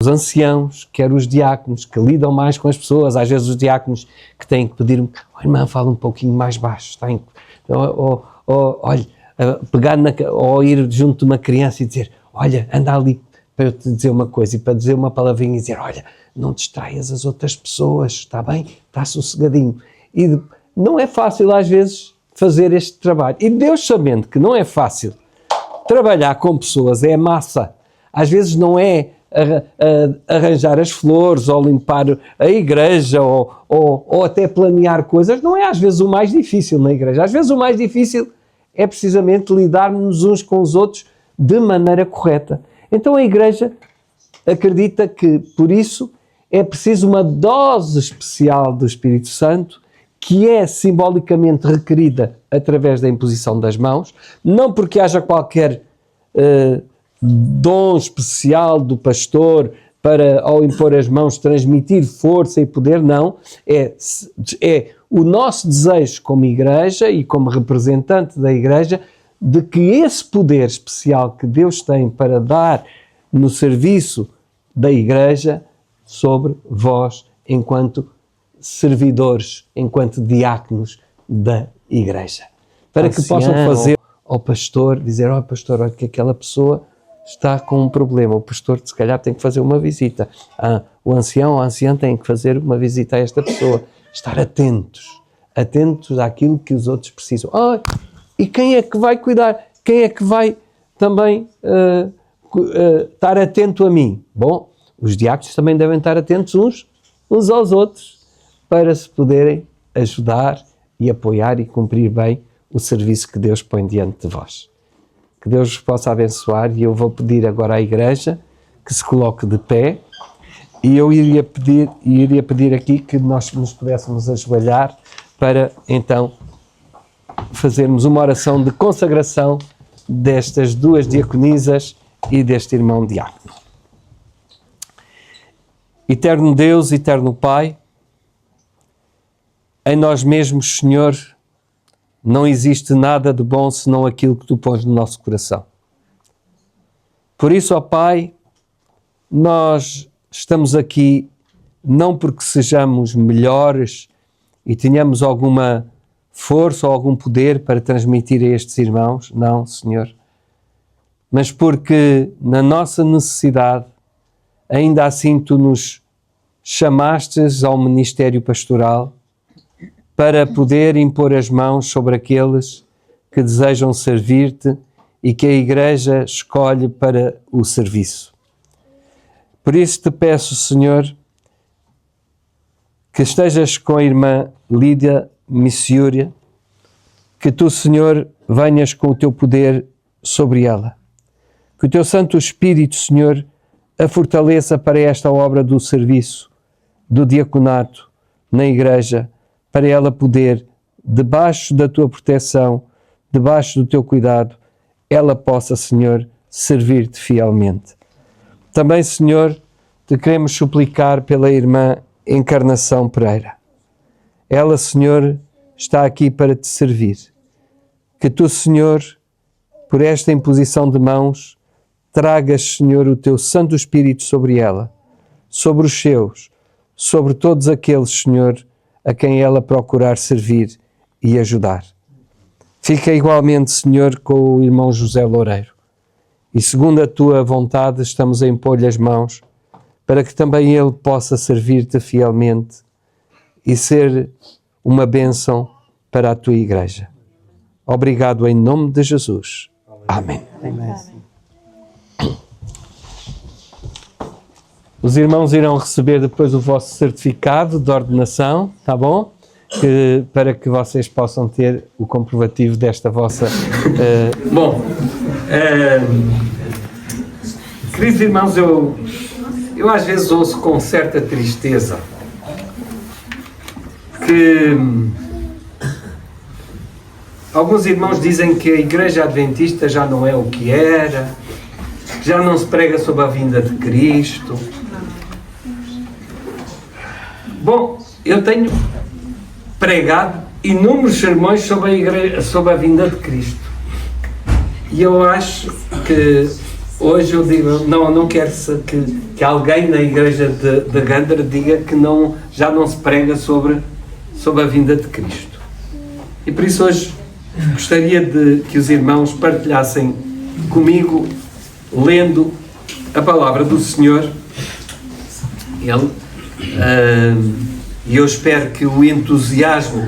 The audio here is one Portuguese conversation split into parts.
os anciãos, quer os diáconos, que lidam mais com as pessoas. Às vezes os diáconos que têm que pedir-me, irmã, fala um pouquinho mais baixo, olha, pegar ou ir junto de uma criança e dizer, olha, anda ali para eu te dizer uma coisa, e para dizer uma palavrinha e dizer, olha, não distraias as outras pessoas, está bem? Está sossegadinho. E não é fácil às vezes fazer este trabalho. E Deus, sabendo que não é fácil trabalhar com pessoas, é massa. Às vezes não é arranjar as flores, ou limpar a igreja, ou até planear coisas, não é às vezes o mais difícil na igreja. Às vezes o mais difícil é precisamente lidarmos uns com os outros de maneira correta. Então a igreja acredita que, por isso, é preciso uma dose especial do Espírito Santo, que é simbolicamente requerida através da imposição das mãos, não porque haja qualquer dom especial do pastor para, ao impor as mãos, transmitir força e poder, não. É o nosso desejo como igreja e como representante da igreja de que esse poder especial que Deus tem para dar no serviço da igreja sobre vós, enquanto servidores, enquanto diáconos da igreja. Para que possam fazer ao pastor, dizer, pastor, olha que aquela pessoa está com um problema, o pastor se calhar tem que fazer uma visita, o ancião ou a anciã tem que fazer uma visita a esta pessoa, estar atentos àquilo que os outros precisam. E quem é que vai cuidar? Quem é que vai também estar atento a mim? Bom, os diáconos também devem estar atentos uns aos outros, para se poderem ajudar e apoiar e cumprir bem o serviço que Deus põe diante de vós. Que Deus vos possa abençoar, e eu vou pedir agora à igreja que se coloque de pé, e eu iria pedir aqui que nós nos pudéssemos ajoelhar para então fazermos uma oração de consagração destas duas diaconisas e deste irmão diácono. Eterno Deus, eterno Pai, em nós mesmos, Senhor, não existe nada de bom senão aquilo que Tu pões no nosso coração. Por isso, ó Pai, nós estamos aqui não porque sejamos melhores e tenhamos alguma força ou algum poder para transmitir a estes irmãos, não, Senhor, mas porque na nossa necessidade, ainda assim Tu nos chamastes ao ministério pastoral para poder impor as mãos sobre aqueles que desejam servir-Te e que a Igreja escolhe para o serviço. Por isso Te peço, Senhor, que estejas com a irmã Lídia Missiúria, que Tu, Senhor, venhas com o Teu poder sobre ela. Que o Teu Santo Espírito, Senhor, a fortaleça para esta obra do serviço, do diaconato na Igreja, para ela poder, debaixo da Tua proteção, debaixo do Teu cuidado, ela possa, Senhor, servir-Te fielmente. Também, Senhor, Te queremos suplicar pela irmã Encarnação Pereira. Ela, Senhor, está aqui para Te servir. Que Tu, Senhor, por esta imposição de mãos, tragas, Senhor, o Teu Santo Espírito sobre ela, sobre os seus, sobre todos aqueles, Senhor, a quem ela procurar servir e ajudar. Fica igualmente, Senhor, com o irmão José Loureiro. E segundo a Tua vontade, estamos a impor-lhe as mãos, para que também ele possa servir-Te fielmente e ser uma bênção para a Tua Igreja. Obrigado em nome de Jesus. Amém. Amém. Os irmãos irão receber depois o vosso certificado de ordenação, tá bom? Para que vocês possam ter o comprovativo desta vossa... Queridos irmãos, eu às vezes ouço com certa tristeza que alguns irmãos dizem que a Igreja Adventista já não é o que era, já não se prega sobre a vinda de Cristo. Bom, eu tenho pregado inúmeros sermões sobre a vinda de Cristo. E eu acho que hoje eu digo, não quero que alguém na igreja de Gandra diga que já não se prega sobre a vinda de Cristo. E por isso hoje gostaria de que os irmãos partilhassem comigo, lendo a palavra do Senhor. E eu espero que o entusiasmo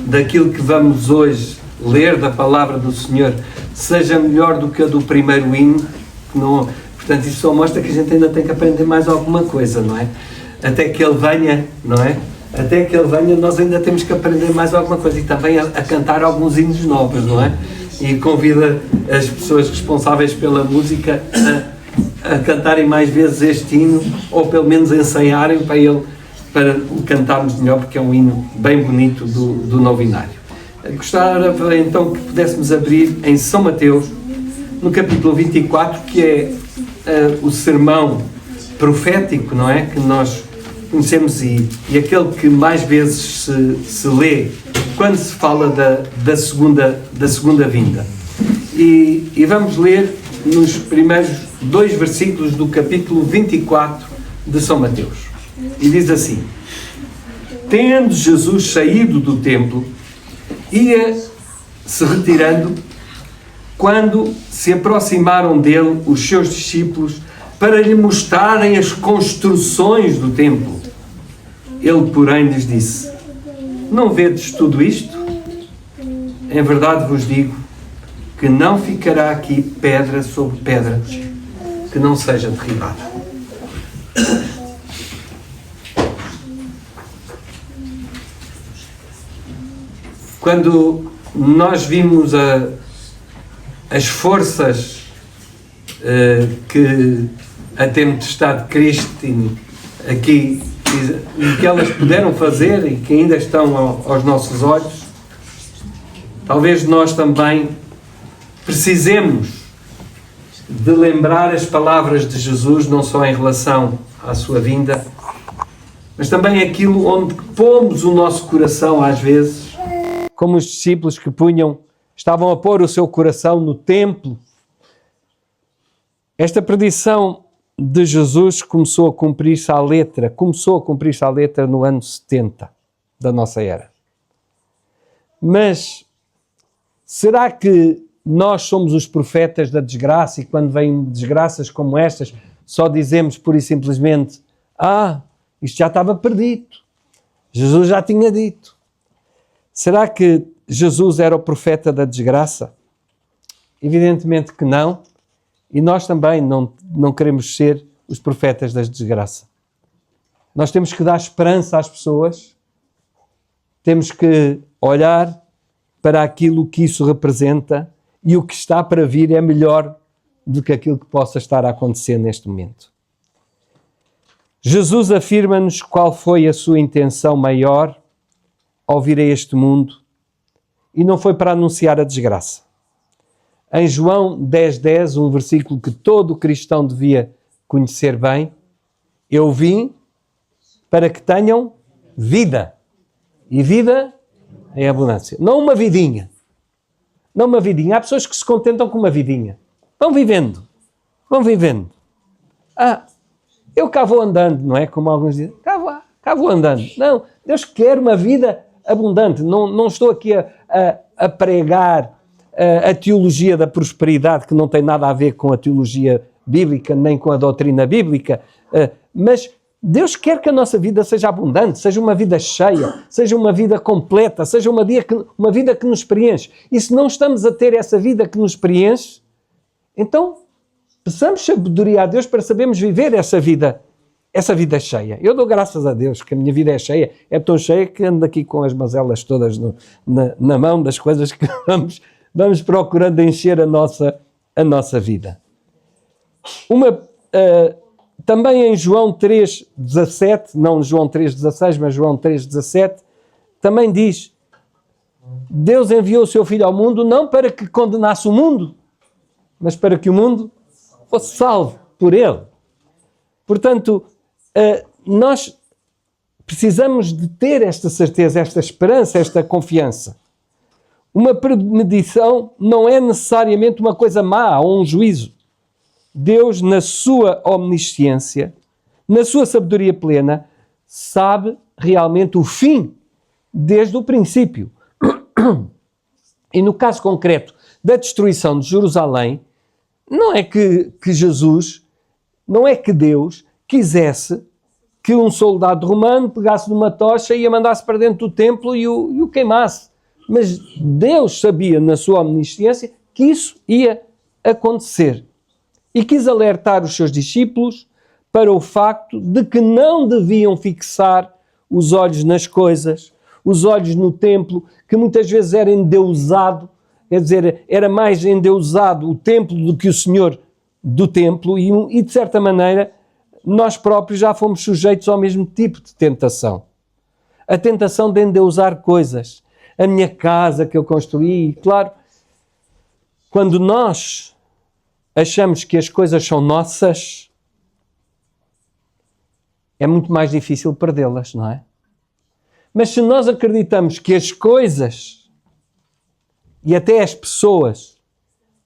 daquilo que vamos hoje ler da palavra do Senhor seja melhor do que a do primeiro hino. Portanto, isso só mostra que a gente ainda tem que aprender mais alguma coisa, não é? Até que Ele venha, não é? Até que Ele venha, nós ainda temos que aprender mais alguma coisa e também a cantar alguns hinos novos, não é? E convida as pessoas responsáveis pela música a cantarem mais vezes este hino, ou pelo menos ensaiarem para o cantarmos melhor, porque é um hino bem bonito do novinário. Gostava então que pudéssemos abrir em São Mateus, no capítulo 24, que é o sermão profético, não é? Que nós conhecemos e aquele que mais vezes se lê quando se fala da segunda vinda. E vamos ler nos primeiros 2 versículos do capítulo 24 de São Mateus. E diz assim: Tendo Jesus saído do templo, ia-se retirando, quando se aproximaram dele os seus discípulos para lhe mostrarem as construções do templo. Ele, porém, lhes disse: Não vedes tudo isto? Em verdade vos digo que não ficará aqui pedra sobre pedra que não seja derribada. Quando nós vimos as forças que a tempestade Christine aqui, que elas puderam fazer e que ainda estão aos nossos olhos, talvez nós também precisemos de lembrar as palavras de Jesus, não só em relação à sua vinda, mas também aquilo onde pomos o nosso coração às vezes, como os discípulos que estavam a pôr o seu coração no templo. Esta predição de Jesus começou a cumprir-se à letra no ano 70 da nossa era. Mas será que nós somos os profetas da desgraça e quando vêm desgraças como estas só dizemos pura e simplesmente: isto já estava perdido, Jesus já tinha dito? Será que Jesus era o profeta da desgraça? Evidentemente que não. E nós também não queremos ser os profetas da desgraça. Nós temos que dar esperança às pessoas. Temos que olhar para aquilo que isso representa e o que está para vir é melhor do que aquilo que possa estar a acontecer neste momento. Jesus afirma-nos qual foi a sua intenção maior ao vir a este mundo, e não foi para anunciar a desgraça. Em João 10:10, um versículo que todo cristão devia conhecer bem: Eu vim para que tenham vida, e vida em abundância. Não uma vidinha. Não uma vidinha. Há pessoas que se contentam com uma vidinha. Vão vivendo. Eu cá vou andando, não é? Como alguns dizem. Cá vou andando. Não, Deus quer uma vida abundante. Não estou aqui a pregar a teologia da prosperidade, que não tem nada a ver com a teologia bíblica, nem com a doutrina bíblica, mas Deus quer que a nossa vida seja abundante, seja uma vida cheia, seja uma vida completa, seja uma vida que nos preenche. E se não estamos a ter essa vida que nos preenche, então peçamos sabedoria a Deus para sabermos viver essa vida cheia. Eu dou graças a Deus que a minha vida é cheia. É tão cheia que ando aqui com as mazelas todas na mão das coisas que vamos procurando encher a nossa vida. Também em João 3,17, não João 3,16, mas João 3,17, também diz: Deus enviou o seu Filho ao mundo não para que condenasse o mundo, mas para que o mundo fosse salvo por ele. Portanto, nós precisamos de ter esta certeza, esta esperança, esta confiança. Uma premedição não é necessariamente uma coisa má ou um juízo. Deus, na sua omnisciência, na sua sabedoria plena, sabe realmente o fim desde o princípio. E no caso concreto da destruição de Jerusalém, não é que Jesus, não é que Deus quisesse que um soldado romano pegasse numa tocha e a mandasse para dentro do templo e o queimasse. Mas Deus sabia, na sua omnisciência, que isso ia acontecer. E quis alertar os seus discípulos para o facto de que não deviam fixar os olhos nas coisas, os olhos no templo, que muitas vezes era endeusado, quer dizer, era mais endeusado o templo do que o Senhor do templo, e de certa maneira nós próprios já fomos sujeitos ao mesmo tipo de tentação. A tentação de endeusar coisas. A minha casa que eu construí, claro, quando nós achamos que as coisas são nossas, é muito mais difícil perdê-las, não é? Mas se nós acreditamos que as coisas e até as pessoas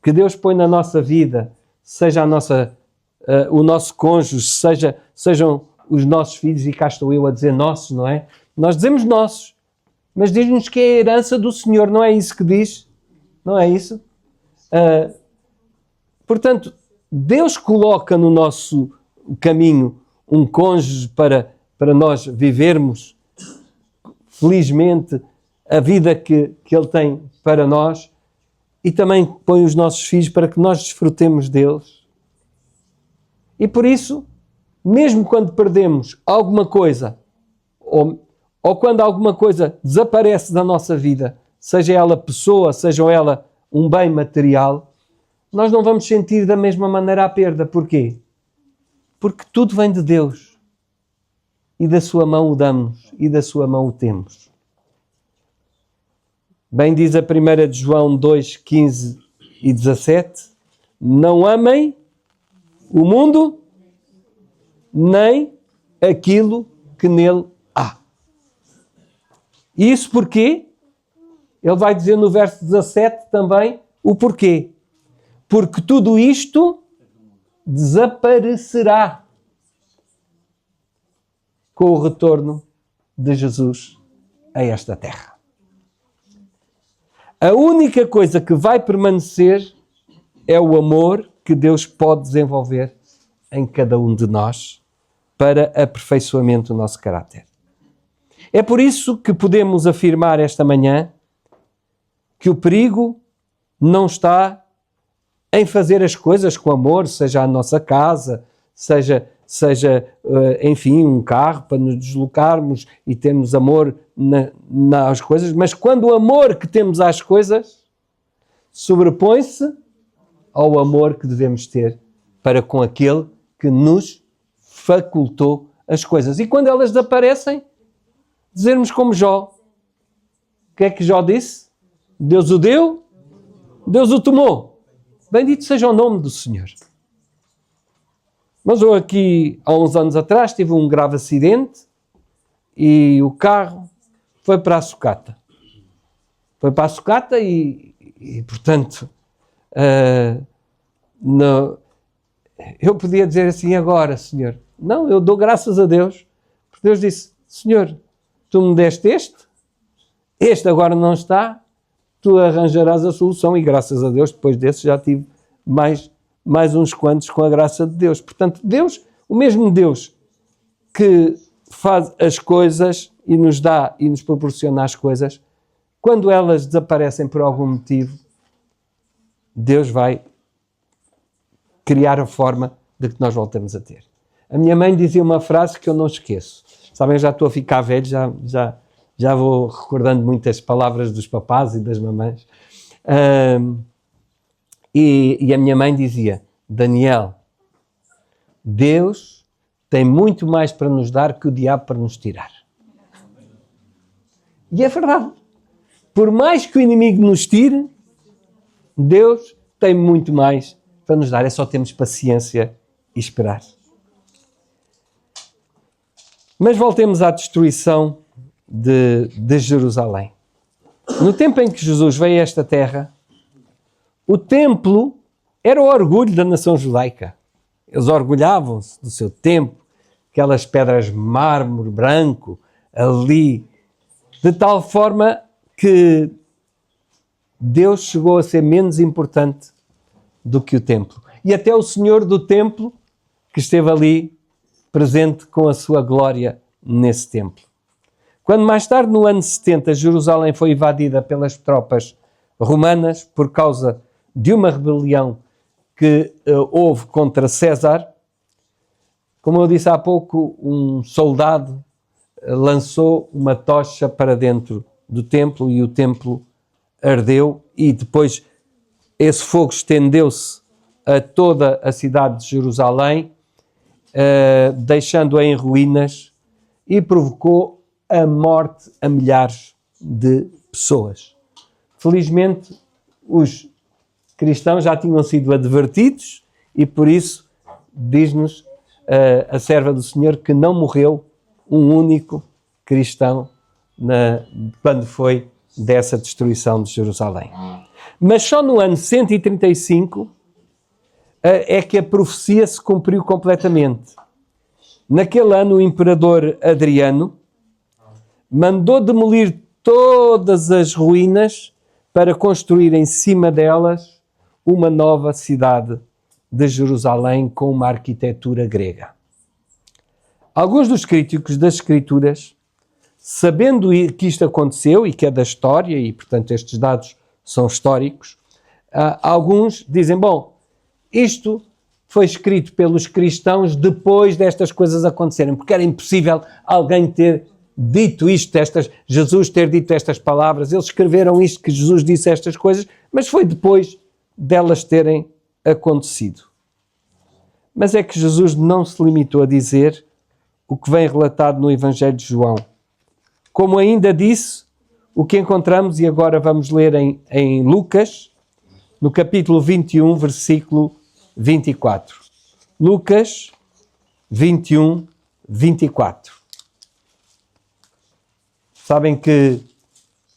que Deus põe na nossa vida, seja o nosso cônjuge, sejam os nossos filhos, e cá estou eu a dizer nossos, não é? Nós dizemos nossos, mas diz-nos que é a herança do Senhor, não é isso que diz? Não é isso? Portanto, Deus coloca no nosso caminho um cônjuge para nós vivermos felizmente a vida que Ele tem para nós, e também põe os nossos filhos para que nós desfrutemos deles. E por isso, mesmo quando perdemos alguma coisa, ou quando alguma coisa desaparece da nossa vida, seja ela pessoa, seja ela um bem material, nós não vamos sentir da mesma maneira a perda. Porquê? Porque tudo vem de Deus. E da sua mão o damos, e da sua mão o temos. Bem diz a 1 de João 2, 15 e 17, não amem o mundo, nem aquilo que nele há. E isso porquê? Ele vai dizer no verso 17 também o porquê. Porque tudo isto desaparecerá com o retorno de Jesus a esta terra. A única coisa que vai permanecer é o amor que Deus pode desenvolver em cada um de nós para aperfeiçoamento do nosso caráter. É por isso que podemos afirmar esta manhã que o perigo não está em fazer as coisas com amor, seja a nossa casa, seja enfim, um carro para nos deslocarmos e termos amor nas coisas, mas quando o amor que temos às coisas sobrepõe-se ao amor que devemos ter para com aquele que nos facultou as coisas. E quando elas desaparecem, dizermos como Jó. O que é que Jó disse? Deus o deu, Deus o tomou. Bendito seja o nome do Senhor. Mas eu aqui, há uns anos atrás, tive um grave acidente e o carro foi para a sucata. Foi para a sucata e portanto, eu podia dizer assim agora, Senhor. Não, eu dou graças a Deus, porque Deus disse, Senhor, tu me deste este agora não está, tu arranjarás a solução, e graças a Deus, depois desse já tive mais uns quantos com a graça de Deus. Portanto, Deus, o mesmo Deus que faz as coisas e nos dá e nos proporciona as coisas, quando elas desaparecem por algum motivo, Deus vai criar a forma de que nós voltemos a ter. A minha mãe dizia uma frase que eu não esqueço. Sabem, eu já estou a ficar velho, já vou recordando muitas palavras dos papás e das mamães. E a minha mãe dizia, Daniel, Deus tem muito mais para nos dar que o diabo para nos tirar. E é verdade. Por mais que o inimigo nos tire, Deus tem muito mais para nos dar. É só termos paciência e esperar. Mas voltemos à destruição de Jerusalém. No tempo em que Jesus veio a esta terra, o templo era o orgulho da nação judaica. Eles orgulhavam-se do seu templo, aquelas pedras de mármore branco ali, de tal forma que Deus chegou a ser menos importante do que o templo. E até o Senhor do templo, que esteve ali presente com a sua glória nesse templo. Quando mais tarde, no ano 70, Jerusalém foi invadida pelas tropas romanas por causa de uma rebelião que houve contra César, como eu disse há pouco, um soldado lançou uma tocha para dentro do templo e o templo ardeu, e depois esse fogo estendeu-se a toda a cidade de Jerusalém, deixando-a em ruínas, e provocou a morte a milhares de pessoas. Felizmente, os cristãos já tinham sido advertidos e por isso diz-nos a serva do Senhor que não morreu um único cristão quando foi dessa destruição de Jerusalém. Mas só no ano 135 é que a profecia se cumpriu completamente. Naquele ano, o imperador Adriano mandou demolir todas as ruínas para construir em cima delas uma nova cidade de Jerusalém com uma arquitetura grega. Alguns dos críticos das Escrituras, sabendo que isto aconteceu e que é da história, e portanto estes dados são históricos, alguns dizem, bom, isto foi escrito pelos cristãos depois destas coisas acontecerem, porque era impossível alguém ter dito isto, Jesus ter dito estas palavras. Eles escreveram isto, que Jesus disse estas coisas, mas foi depois delas terem acontecido. Mas é que Jesus não se limitou a dizer o que vem relatado no Evangelho de João. Como ainda disse, o que encontramos, e agora vamos ler em Lucas, no capítulo 21, versículo 24. Lucas 21, 24. Sabem que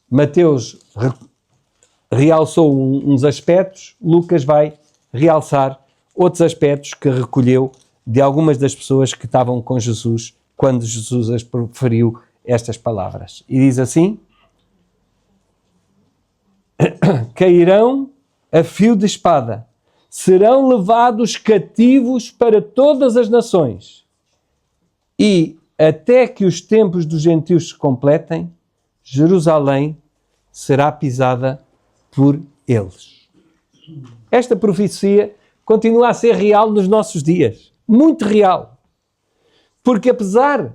Mateus realçou uns aspectos, Lucas vai realçar outros aspectos que recolheu de algumas das pessoas que estavam com Jesus quando Jesus as proferiu estas palavras. E diz assim: cairão a fio de espada, serão levados cativos para todas as nações, e até que os tempos dos gentios se completem, Jerusalém será pisada por eles. Esta profecia continua a ser real nos nossos dias. Muito real. Porque apesar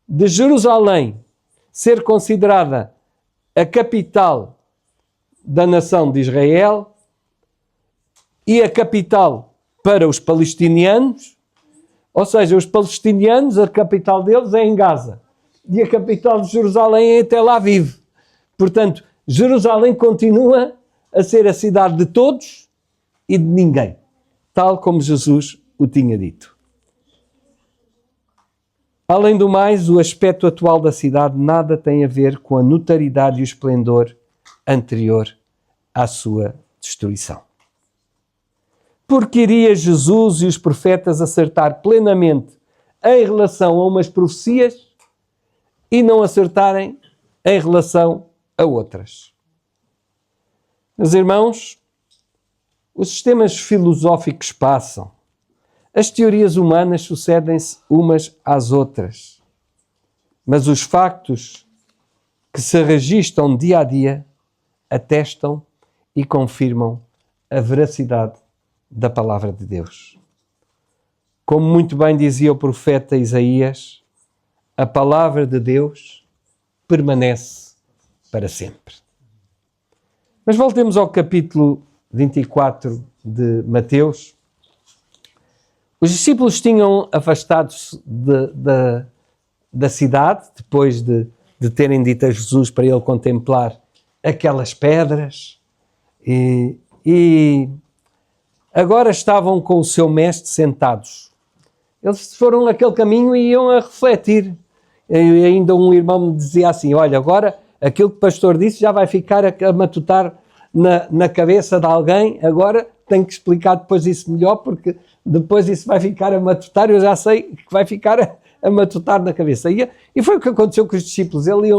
de Jerusalém ser considerada a capital da nação de Israel e a capital para os palestinianos, ou seja, os palestinianos, a capital deles é em Gaza. E a capital de Jerusalém é em Tel Aviv. Portanto, Jerusalém continua a ser a cidade de todos e de ninguém. Tal como Jesus o tinha dito. Além do mais, o aspecto atual da cidade nada tem a ver com a notoriedade e o esplendor anterior à sua destruição. Porque iria Jesus e os profetas acertar plenamente em relação a umas profecias e não acertarem em relação a outras. Meus irmãos, os sistemas filosóficos passam. As teorias humanas sucedem-se umas às outras. Mas os factos que se registram dia a dia atestam e confirmam a veracidade da palavra de Deus. Como muito bem dizia o profeta Isaías, a palavra de Deus permanece para sempre. Mas voltemos ao capítulo 24 de Mateus. Os discípulos tinham afastado-se da cidade, depois de terem dito a Jesus para ele contemplar aquelas pedras, e agora estavam com o seu mestre sentados. Eles foram aquele caminho e iam a refletir. E ainda um irmão me dizia assim, olha, agora aquilo que o pastor disse já vai ficar a matutar na cabeça de alguém, agora tenho que explicar depois isso melhor, porque depois isso vai ficar a matutar, eu já sei que vai ficar a matutar na cabeça. E foi o que aconteceu com os discípulos. Eles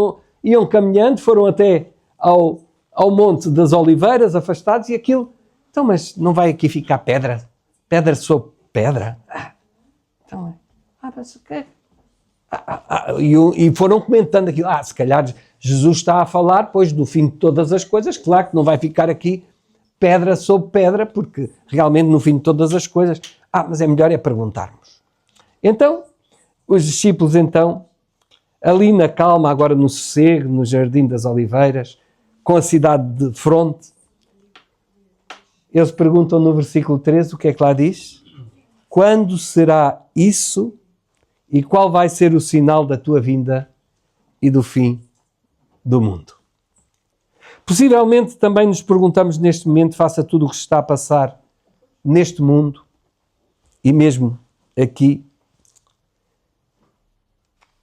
iam caminhando, foram até ao Monte das Oliveiras, afastados, e aquilo... Então, mas não vai aqui ficar pedra? Pedra sobre pedra? Mas o quê? E foram comentando aquilo. Se calhar Jesus está a falar, pois, do fim de todas as coisas. Claro que não vai ficar aqui pedra sobre pedra, porque realmente no fim de todas as coisas... mas é melhor perguntarmos. Então, os discípulos, ali na calma, agora no sossego, no Jardim das Oliveiras, com a cidade de fronte, eles perguntam no versículo 13, o que é que lá diz? Quando será isso e qual vai ser o sinal da tua vinda e do fim do mundo? Possivelmente também nos perguntamos neste momento, face a tudo o que está a passar neste mundo e mesmo aqui,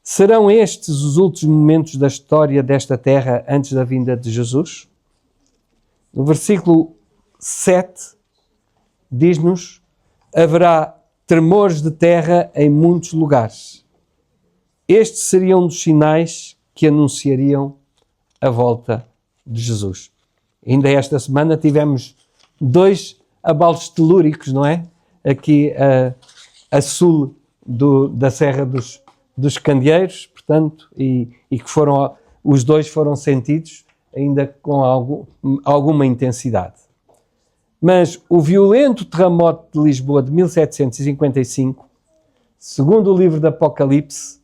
serão estes os últimos momentos da história desta terra antes da vinda de Jesus? No versículo 7 diz-nos: haverá tremores de terra em muitos lugares. Estes seriam um dos sinais que anunciariam a volta de Jesus. Ainda esta semana tivemos 2 abalos telúricos, não é? Aqui a sul da Serra dos Candeeiros, portanto, e que os 2 foram sentidos ainda com alguma intensidade. Mas o violento terremoto de Lisboa de 1755, segundo o livro do Apocalipse,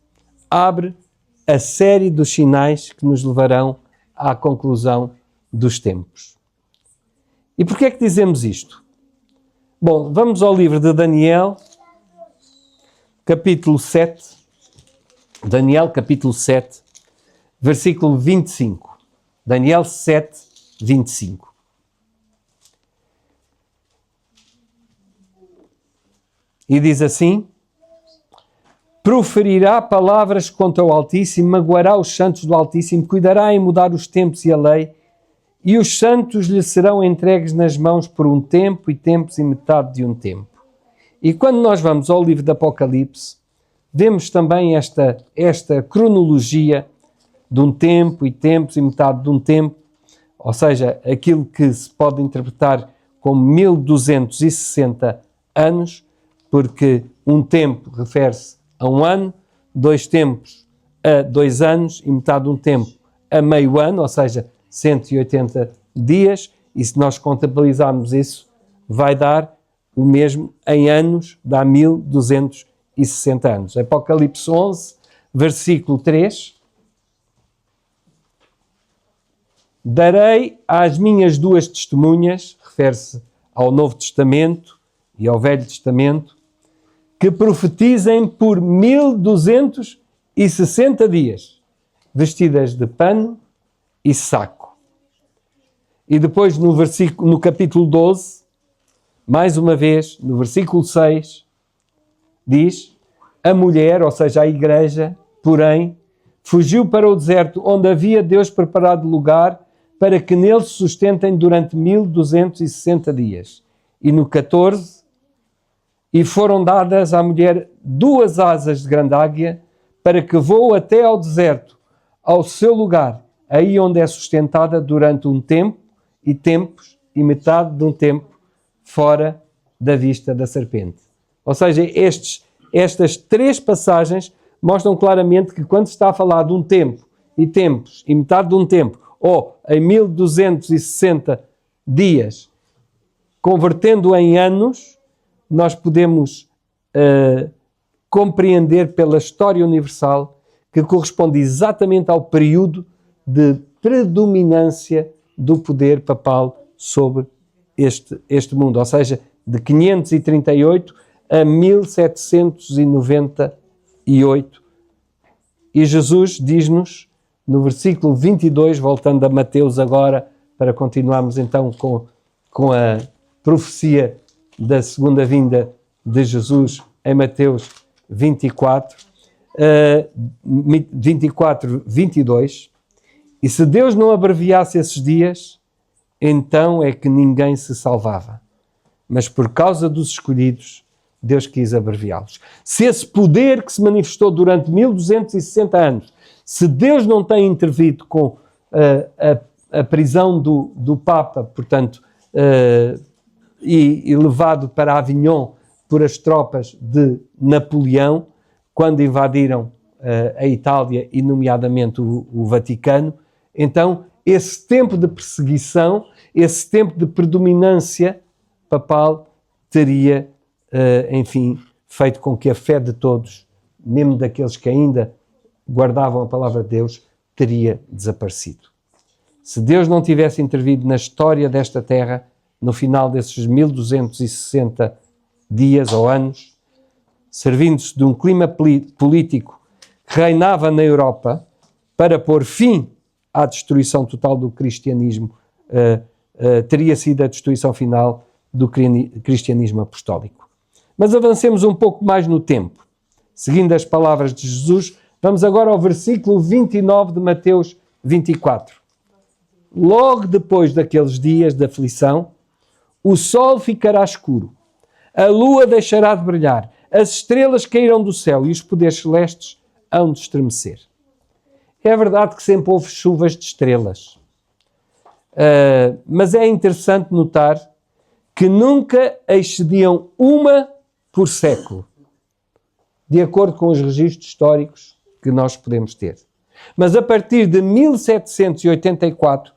abre a série dos sinais que nos levarão à conclusão dos tempos. E porquê é que dizemos isto? Bom, vamos ao livro de Daniel, capítulo 7. Daniel, capítulo 7, versículo 25. Daniel 7, 25. E diz assim: proferirá palavras contra o Altíssimo, magoará os santos do Altíssimo, cuidará em mudar os tempos e a lei, e os santos lhe serão entregues nas mãos por um tempo e tempos e metade de um tempo. E quando nós vamos ao livro do Apocalipse, vemos também esta cronologia de um tempo e tempos e metade de um tempo, ou seja, aquilo que se pode interpretar como 1260 anos, porque um tempo refere-se a um ano, 2 tempos a 2 anos e metade de um tempo a meio ano, ou seja, 180 dias, e se nós contabilizarmos isso, vai dar o mesmo em anos, dá 1260 anos. Apocalipse 11, versículo 3. Darei às minhas 2 testemunhas, refere-se ao Novo Testamento e ao Velho Testamento, que profetizem por 1260 dias, vestidas de pano e saco. E depois no capítulo 12, mais uma vez, no versículo 6, diz: a mulher, ou seja, a igreja, porém, fugiu para o deserto, onde havia Deus preparado lugar para que nele se sustentem durante 1260 dias. E no 14, e foram dadas à mulher 2 asas de grande águia, para que voe até ao deserto, ao seu lugar, aí onde é sustentada durante um tempo e tempos e metade de um tempo, fora da vista da serpente. Ou seja, estas 3 passagens mostram claramente que quando se está a falar de um tempo e tempos e metade de um tempo, ou em 1260 dias, convertendo em anos, nós podemos compreender pela história universal que corresponde exatamente ao período de predominância do poder papal sobre este mundo, ou seja, de 538 a 1798. E Jesus diz-nos, no versículo 22, voltando a Mateus agora, para continuarmos então com a profecia da segunda vinda de Jesus em Mateus 24, 22, e se Deus não abreviasse esses dias, então é que ninguém se salvava. mas por causa dos escolhidos, Deus quis abreviá-los. Se esse poder que se manifestou durante 1260 anos, se Deus não tem intervido com a prisão do Papa, portanto, e levado para Avignon por as tropas de Napoleão, quando invadiram a Itália e nomeadamente o Vaticano, então esse tempo de perseguição, esse tempo de predominância papal teria, enfim, feito com que a fé de todos, mesmo daqueles que ainda guardavam a palavra de Deus, teria desaparecido. Se Deus não tivesse intervido na história desta terra, no final desses 1260 dias ou anos, servindo-se de um clima político que reinava na Europa para pôr fim à destruição total do cristianismo, teria sido a destruição final do cristianismo apostólico. Mas avancemos um pouco mais no tempo. Seguindo as palavras de Jesus, vamos agora ao versículo 29 de Mateus 24. Logo depois daqueles dias de aflição, o sol ficará escuro, a lua deixará de brilhar, as estrelas cairão do céu e os poderes celestes hão de estremecer. É verdade que sempre houve chuvas de estrelas, mas é interessante notar que nunca excediam uma por século, de acordo com os registros históricos que nós podemos ter. Mas a partir de 1784,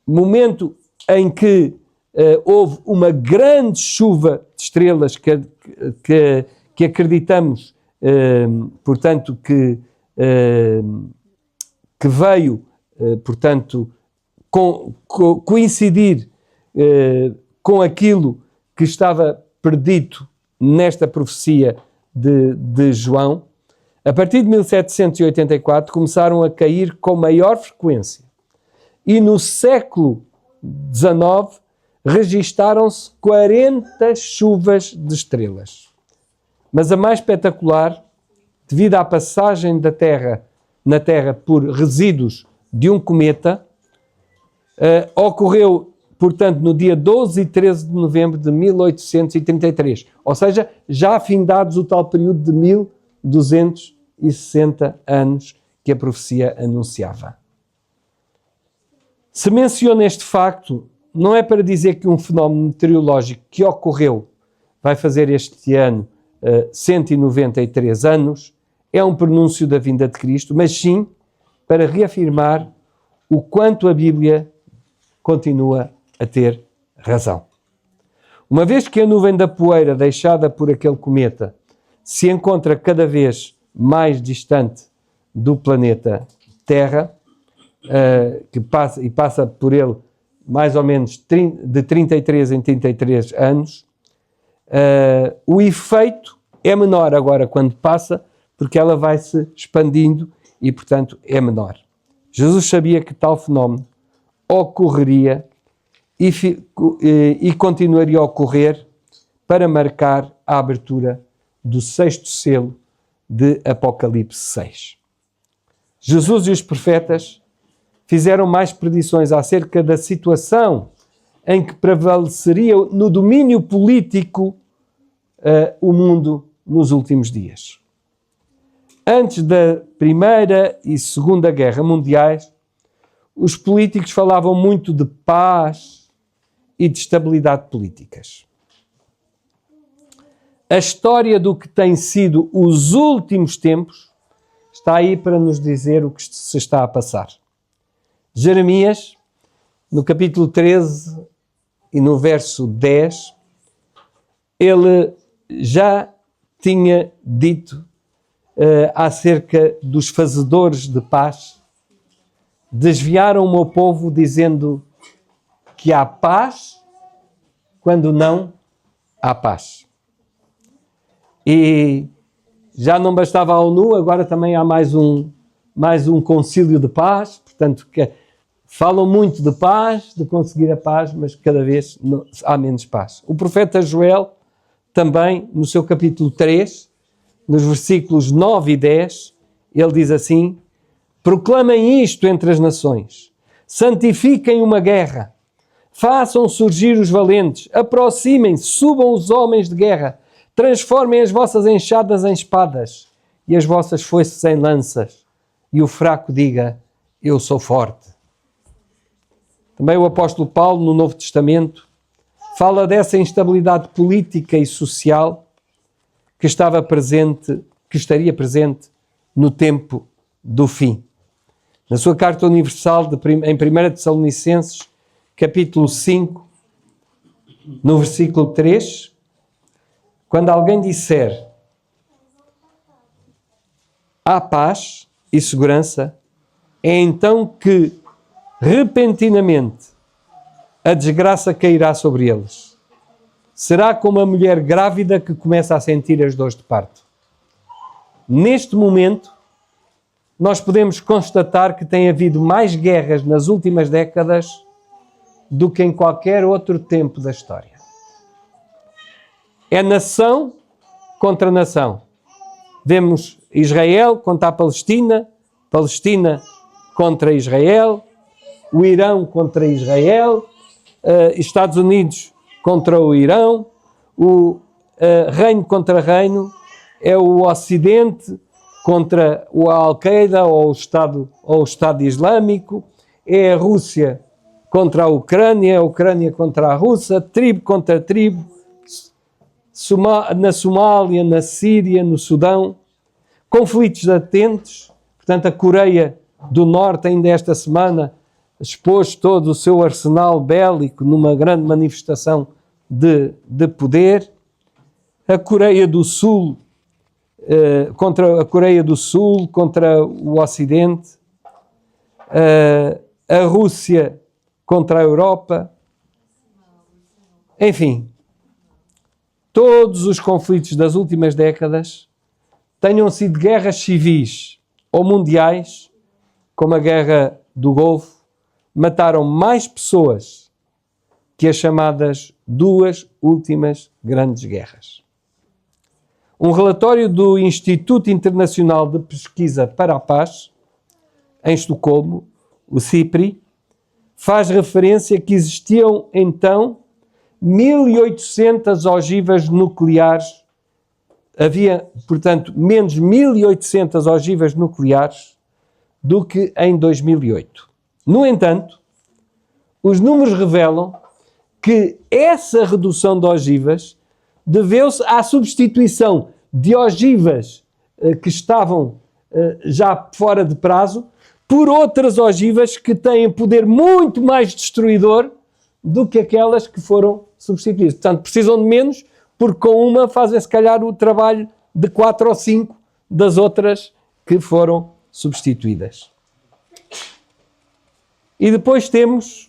momento em que houve uma grande chuva de estrelas que acreditamos, portanto, que veio, portanto, coincidir com aquilo que estava predito nesta profecia de João. A partir de 1784 começaram a cair com maior frequência. E no século XIX registaram-se 40 chuvas de estrelas. Mas a mais espetacular, devido à passagem na Terra por resíduos de um cometa, ocorreu, portanto, no dia 12 e 13 de novembro de 1833. Ou seja, já findados o tal período de 1260 anos que a profecia anunciava. Se menciona este facto, não é para dizer que um fenómeno meteorológico que ocorreu, vai fazer este ano 193 anos, é um prenúncio da vinda de Cristo, mas sim para reafirmar o quanto a Bíblia continua a ter razão. Uma vez que a nuvem da poeira deixada por aquele cometa se encontra cada vez mais distante do planeta Terra, que passa por ele mais ou menos de 33 em 33 anos, o efeito é menor agora quando passa, porque ela vai se expandindo e, portanto, é menor. Jesus sabia que tal fenómeno ocorreria e continuaria a ocorrer para marcar a abertura do 6º selo de Apocalipse 6. Jesus e os profetas fizeram mais predições acerca da situação em que prevaleceria no domínio político o mundo nos últimos dias. Antes da Primeira e Segunda Guerra Mundiais, os políticos falavam muito de paz e de estabilidade políticas. A história do que tem sido os últimos tempos está aí para nos dizer o que se está a passar. Jeremias, no capítulo 13 e no verso 10, ele já tinha dito acerca dos fazedores de paz. Desviaram o meu povo dizendo que há paz quando não há paz. E já não bastava a ONU, agora também há mais um concílio de paz, portanto, que falam muito de paz, de conseguir a paz, mas cada vez há menos paz. O profeta Joel, também, no seu capítulo 3, nos versículos 9 e 10, ele diz assim: proclamem isto entre as nações, santifiquem uma guerra, Façam surgir os valentes, aproximem-se, subam os homens de guerra, transformem as vossas enxadas em espadas e as vossas foices em lanças, e o fraco diga, eu sou forte. Também o apóstolo Paulo, no Novo Testamento, fala dessa instabilidade política e social que estaria presente no tempo do fim. Na sua carta universal em 1 Tessalonicenses, capítulo 5, no versículo 3, quando alguém disser há paz e segurança, é então que repentinamente a desgraça cairá sobre eles. Será como a mulher grávida que começa a sentir as dores de parto. Neste momento, nós podemos constatar que tem havido mais guerras nas últimas décadas do que em qualquer outro tempo da história. É nação contra nação. Vemos Israel contra a Palestina, Palestina contra Israel, o Irão contra Israel, Estados Unidos contra o Irão, o reino contra reino, é o Ocidente contra o Al-Qaeda ou o Estado Islâmico, é a Rússia contra a Ucrânia contra a Rússia, tribo contra tribo, na Somália, na Síria, no Sudão, conflitos latentes. Portanto, a Coreia do Norte, ainda esta semana, expôs todo o seu arsenal bélico numa grande manifestação de poder. A Coreia do Sul, contra a Coreia do Sul, contra o Ocidente. A Rússia contra a Europa. Enfim, todos os conflitos das últimas décadas, tenham sido guerras civis ou mundiais, como a Guerra do Golfo, mataram mais pessoas que as chamadas duas últimas grandes guerras. Um relatório do Instituto Internacional de Pesquisa para a Paz, em Estocolmo, o CIPRI, faz referência que existiam então 1.800 ogivas nucleares. Havia, portanto, menos 1.800 ogivas nucleares do que em 2008. No entanto, os números revelam que essa redução de ogivas deveu-se à substituição de ogivas que estavam já fora de prazo por outras ogivas que têm poder muito mais destruidor do que aquelas que foram substituídas. Portanto, precisam de menos, porque com uma fazem se calhar o trabalho de 4 ou 5 das outras que foram substituídas. E depois temos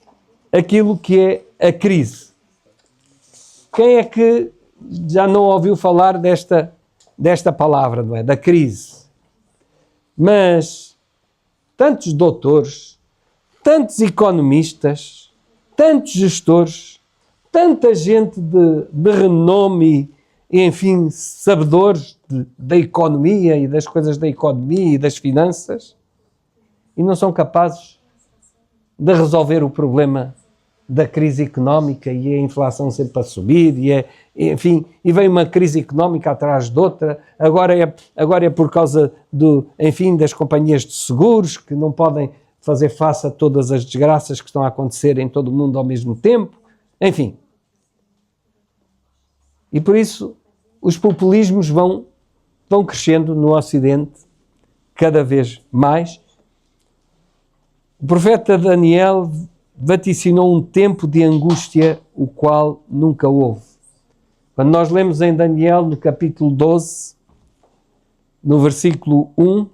aquilo que é a crise. Quem é que já não ouviu falar desta palavra, não é? Da crise. Mas tantos doutores, tantos economistas, tantos gestores, tanta gente de renome e, enfim, sabedores da economia e das coisas da economia e das finanças, e não são capazes de resolver o problema da crise económica e a inflação sempre a subir, enfim, e vem uma crise económica atrás de outra. Agora é por causa das companhias de seguros que não podem fazer face a todas as desgraças que estão a acontecer em todo o mundo ao mesmo tempo. Enfim. E por isso os populismos vão crescendo no Ocidente cada vez mais. O profeta Daniel vaticinou um tempo de angústia, o qual nunca houve. Quando nós lemos em Daniel, no capítulo 12, no versículo 1,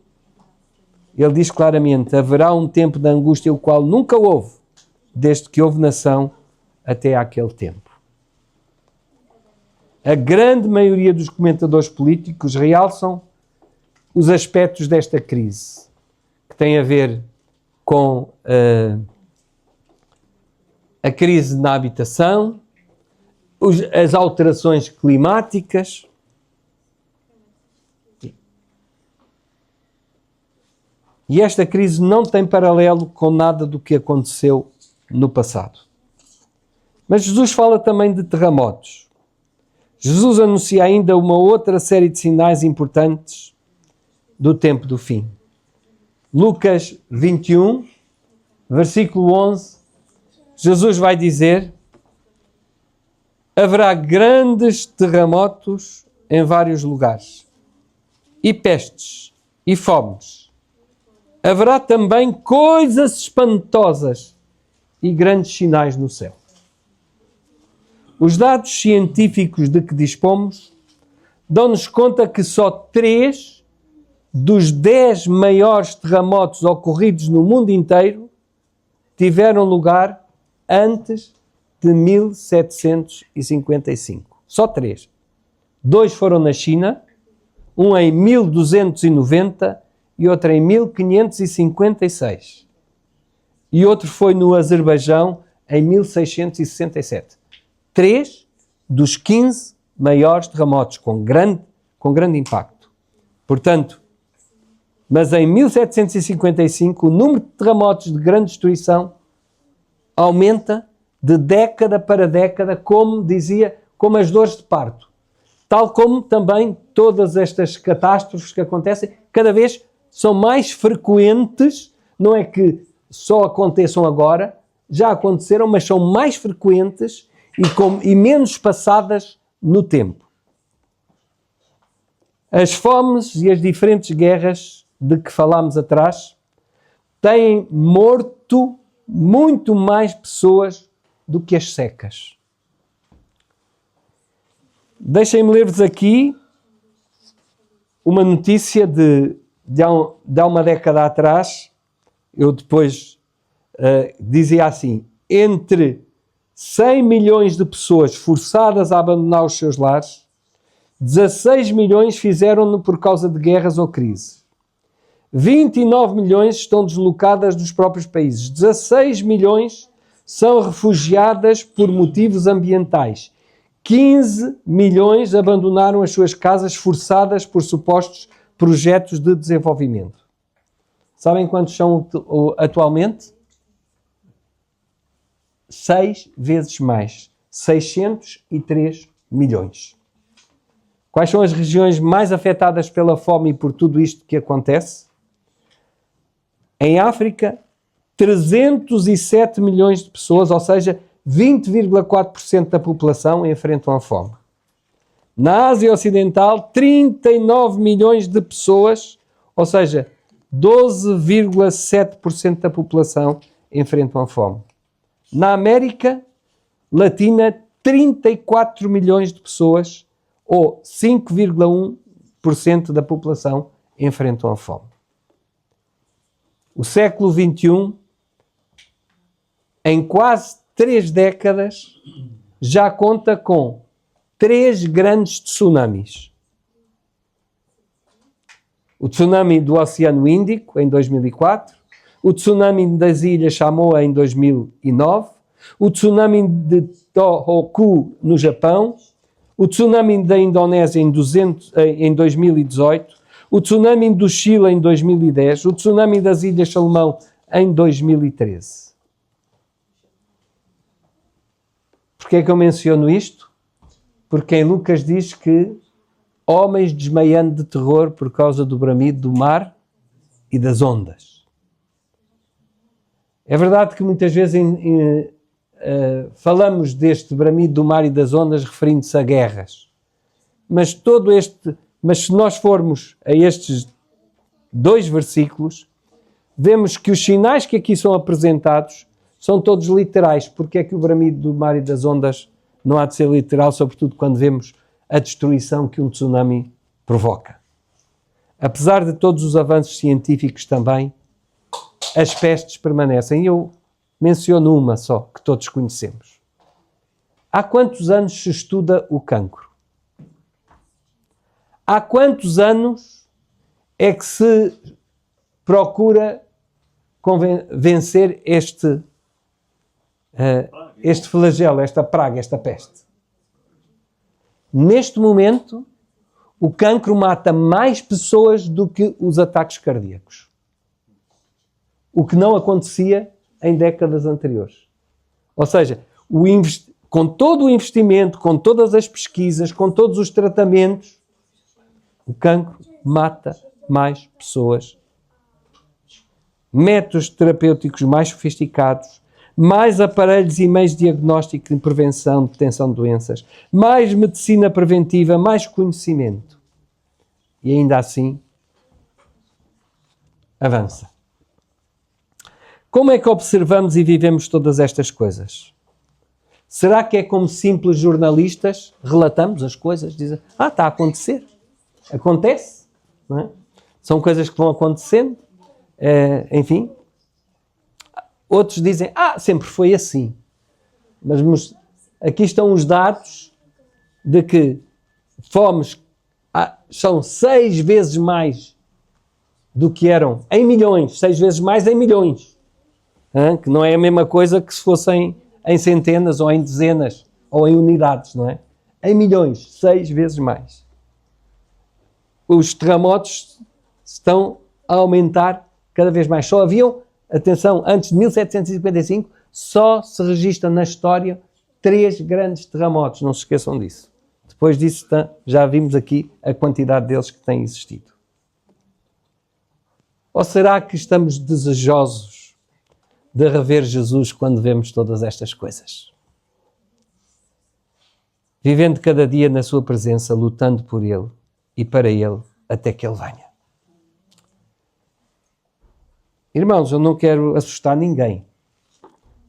ele diz claramente: haverá um tempo de angústia, o qual nunca houve, desde que houve nação até àquele tempo. A grande maioria dos comentadores políticos realçam os aspectos desta crise, que tem a ver com a crise na habitação, as alterações climáticas. E esta crise não tem paralelo com nada do que aconteceu no passado. Mas Jesus fala também de terremotos. Jesus anuncia ainda uma outra série de sinais importantes do tempo do fim. Lucas 21, versículo 11, Jesus vai dizer: haverá grandes terremotos em vários lugares, e pestes, e fomes. Haverá também coisas espantosas e grandes sinais no céu. Os dados científicos de que dispomos dão-nos conta que só 3 dos 10 maiores terremotos ocorridos no mundo inteiro tiveram lugar antes de 1755. Só 3. 2 foram na China, um em 1290 e outro em 1556. E outro foi no Azerbaijão em 1667. 3 dos 15 maiores terremotos com grande impacto. Portanto, mas em 1755 o número de terremotos de grande destruição aumenta de década para década, como dizia, como as dores de parto. Tal como também todas estas catástrofes que acontecem, cada vez são mais frequentes, não é que só aconteçam agora, já aconteceram, mas são mais frequentes e menos passadas no tempo. As fomes e as diferentes guerras de que falámos atrás têm morto muito mais pessoas do que as secas. Deixem-me ler-vos aqui uma notícia de há uma década atrás. Eu depois dizia assim: entre 100 milhões de pessoas forçadas a abandonar os seus lares, 16 milhões fizeram-no por causa de guerras ou crise. 29 milhões estão deslocadas dos próprios países. 16 milhões são refugiadas por motivos ambientais. 15 milhões abandonaram as suas casas forçadas por supostos projetos de desenvolvimento. Sabem quantos são atualmente? 6 vezes mais. 603 milhões. Quais são as regiões mais afetadas pela fome e por tudo isto que acontece? Em África, 307 milhões de pessoas, ou seja, 20,4% da população enfrentam a fome. Na Ásia Ocidental, 39 milhões de pessoas, ou seja, 12,7% da população enfrentam a fome. Na América Latina, 34 milhões de pessoas, ou 5,1% da população enfrentam a fome. O século XXI, em quase 3 décadas, já conta com 3 grandes tsunamis. O tsunami do Oceano Índico, em 2004, o tsunami das Ilhas Samoa, em 2009, o tsunami de Tohoku, no Japão, o tsunami da Indonésia em 2018, o tsunami do Chile em 2010, o tsunami das Ilhas Salomão em 2013. Porquê é que eu menciono isto? Porque em Lucas diz que homens desmaiando de terror por causa do bramido do mar e das ondas. É verdade que muitas vezes falamos deste bramido do mar e das ondas referindo-se a guerras. Mas se nós formos a estes 2 versículos, vemos que os sinais que aqui são apresentados são todos literais. Porque é que o bramido do mar e das ondas não há de ser literal, sobretudo quando vemos a destruição que um tsunami provoca? Apesar de todos os avanços científicos também, as pestes permanecem. Eu menciono uma só, que todos conhecemos. Há quantos anos se estuda o cancro? Há quantos anos é que se procura vencer este flagelo, esta praga, esta peste? Neste momento, o cancro mata mais pessoas do que os ataques cardíacos. O que não acontecia em décadas anteriores. Ou seja, com todo o investimento, com todas as pesquisas, com todos os tratamentos, o cancro mata mais pessoas. Métodos terapêuticos mais sofisticados, mais aparelhos e meios de diagnóstico e prevenção, detenção de doenças, mais medicina preventiva, mais conhecimento. E ainda assim, avança. Como é que observamos e vivemos todas estas coisas? Será que é como simples jornalistas, relatamos as coisas, dizem, está a acontecer. Acontece, não é? São coisas que vão acontecendo, enfim. Outros dizem, sempre foi assim. Mas aqui estão os dados de que são 6 vezes mais do que eram em milhões, 6 vezes mais em milhões. Que não é a mesma coisa que se fossem em centenas ou em dezenas ou em unidades, não é? Em milhões, 6 vezes mais. Os terremotos estão a aumentar cada vez mais. Só haviam, atenção, antes de 1755, só se registram na história 3 grandes terremotos, não se esqueçam disso. Depois disso já vimos aqui a quantidade deles que têm existido. Ou será que estamos desejosos de rever Jesus quando vemos todas estas coisas? Vivendo cada dia na sua presença, lutando por Ele e para Ele até que Ele venha. Irmãos, eu não quero assustar ninguém,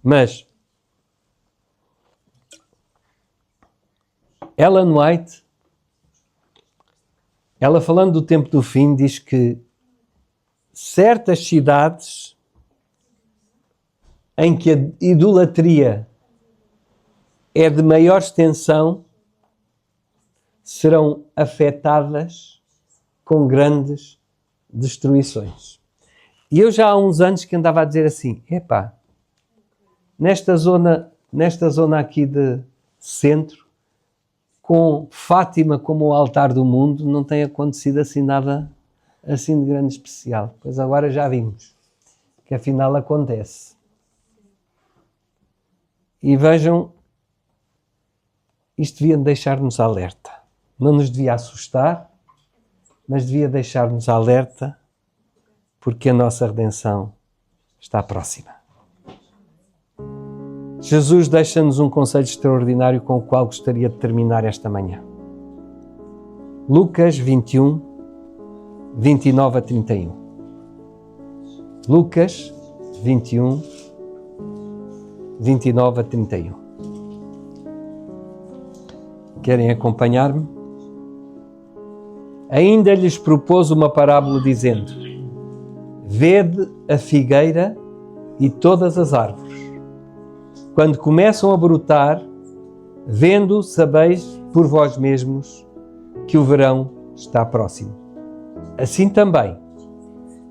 mas Ellen White, ela falando do tempo do fim, diz que certas cidades em que a idolatria é de maior extensão serão afetadas com grandes destruições. E eu já há uns anos que andava a dizer assim, nesta zona aqui de centro, com Fátima como o altar do mundo, não tem acontecido assim nada assim de grande especial. Pois agora já vimos que afinal acontece. E vejam, isto devia deixar-nos alerta. Não nos devia assustar, mas devia deixar-nos alerta, porque a nossa redenção está próxima. Jesus deixa-nos um conselho extraordinário com o qual gostaria de terminar esta manhã. Lucas 21, 29 a 31. Lucas 21, 29 a 31. Querem acompanhar-me? Ainda lhes propôs uma parábola dizendo: vede a figueira e todas as árvores. Quando começam a brotar, vendo, sabeis por vós mesmos que o verão está próximo. Assim também,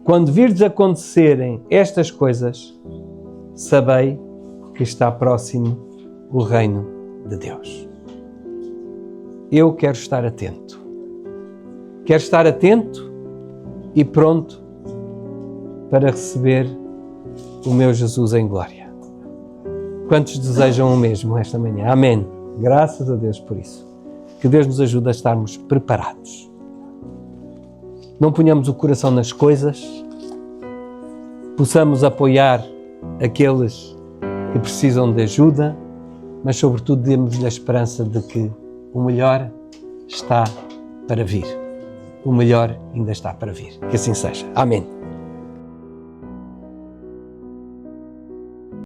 quando virdes acontecerem estas coisas, sabei que está próximo o reino de Deus. Eu quero estar atento. Quero estar atento e pronto para receber o meu Jesus em glória. Quantos desejam o mesmo esta manhã? Amém. Graças a Deus por isso. Que Deus nos ajude a estarmos preparados. Não ponhamos o coração nas coisas, possamos apoiar aqueles que precisam de ajuda, mas sobretudo demos-lhe a esperança de que o melhor está para vir. O melhor ainda está para vir. Que assim seja. Amém.